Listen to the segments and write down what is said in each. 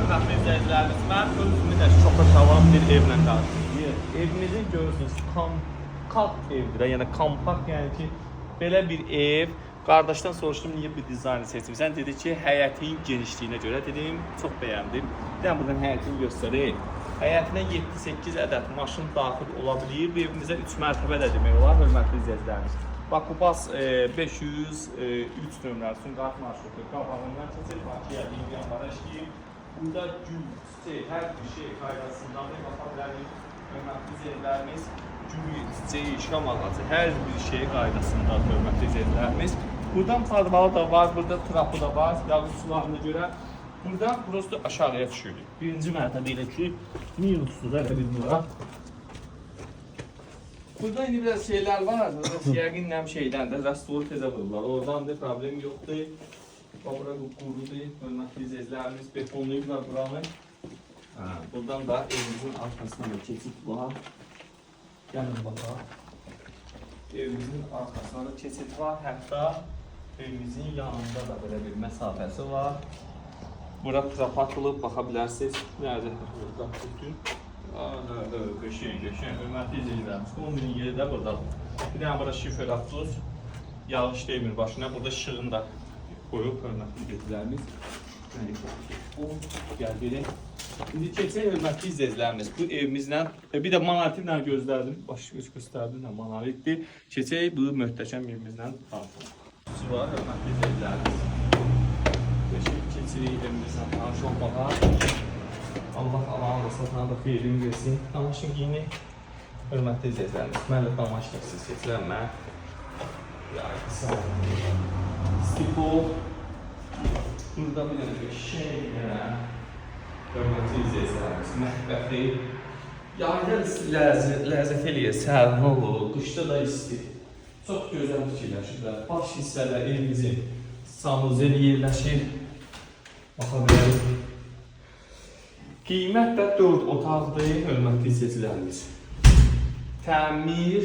hörmətli izləyicilərimiz, mən özümü də çox sağlam bir evlə qarşılayır. Evimizi görürsünüz, kompakt evdir, yəni kompakt, yəni ki, belə bir ev. Qardaşdan soruşdum, niyə bir dizaynı seçmişsən? Dedi ki, həyətin genişliyinə görə. Dedim, çox bəyəndim. Dedim, buradan həyətini göstəreyim. Həyətinə 7-8 ədəd maşın daxil ola bilir. Bu evimizə 3 mərtəbə də demək olar, hörmətli izləyicilərimiz. Bakubas 503 nömrəli Sumqayıt marşrutu qabağından keçir, Bakıya, Liviyanlara işləyir. Burada gül, çiçək, hər bir şey qaydasındadır. Baxa bilərik, hörmətli izləyicilərimiz, gül, çiçək, şam ağacı, hər bir şey qaydasındadır, hörmətli izləyicilərimiz. Buradan padvalı da var, burada trapı da var, yağış sularına görə. Buradan burası aşağıya düşürük. Birinci mərtəbə ilə ki, minuslu da bir bura. Burada indi biraz şeyler var, yəqin nəm şeydən də rəsturu tezə vururlar. Oradan da problem yoxdur. Bura qurudur, hörmətli izləyicilərimiz betonlayıblar buranı. Buradan da evimizin arxasına da keçid var. Gəlin baxaq. Evimizin arxasına da keçid var, hətta evimizin yanında da belə bir məsafəsi var. Bura trap atılıb, baxa bilərsiniz. Nerede? Burada tutun. Qəşəng, hörmətli izləyicilərimiz. 11-in yeri də burada. Bir dənə burada şifer atdınız. Yağış demir başına. Burada şığın da qoyub, hörmətli izləyicilərimiz. Gəl gelin. İndi keçək, hörmətli izləyicilərimiz. Bu evimizlə, bir də monolitinlə gözlədim. Başqa göstərdim də monolitdir. Keçək, bu möhtəşəm evimizlə tanışalım. Su var, hörmətli izləyicilərimiz. Keçirik evimizlə tanış olmağa. Allah Allah'ın da satana da xeyrini versin. Damaşın giyini, hörmətli izləyicilərimiz. Mən də damaşıqsız seçilənmə. Sağ olun. Stipol. Burada bir dənə bir şey gələn. Hörmətli izləyicilərimiz. Məhbəxi. Yayda ləzzət eləyir, sərin olur, qışda da isti. Çox gözəl fikirləşirlər. Baş hissələr evimizin sanuzeli yerləşir. Baxa bilərik. Qiymət də 4 otaqdır, hörmətli izləyicilərimiz. Təmir.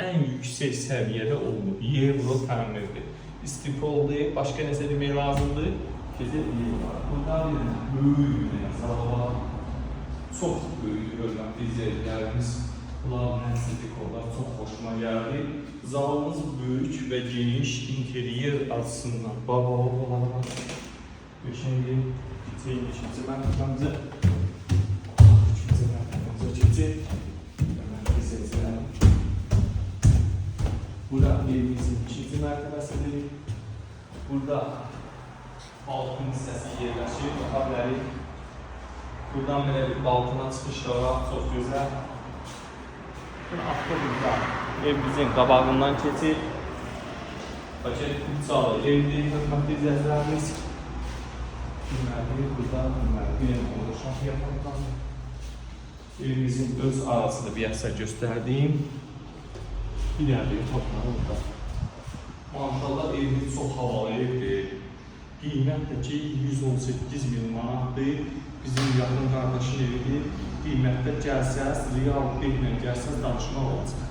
Ən yüksək səviyyədə olunub. Euro təmirdir. İstipoldur, başqa nəsə demək lazımdır. Keçək yer var. Burada böyük bir sal var. Çox böyük, hörmətli izləyicilərimiz. Bunlar estetiklər çox xoşuma gəldi. Zalımız böyük və geniş interyer açısından. Baba. Şimdi keçək ikinci mərtəbəmizə. Burada evimizin ikinci mərtəbəsidir. Burada balkon hissəsi yerləşir. Baxa bilərik. Buradan belə bir balkona çıxışlar var, çox gözəl. Burada evimizin qabağından keçir. Paket 3 salı evdir, hörmətli izləyicilərimiz. Burada şah yapalım. Evimizin öz arasında bir əsər göstərdiyim. Bir dənə bir otaqları burada. Maşallah evimiz çox havalı evdir. Qiymət də ki 118.000 manatdır. Bizim yaxın qardaşın evidir. Qiymətdə gəlsəz, real 1 ilə gəlsəz danışmaq olacaq.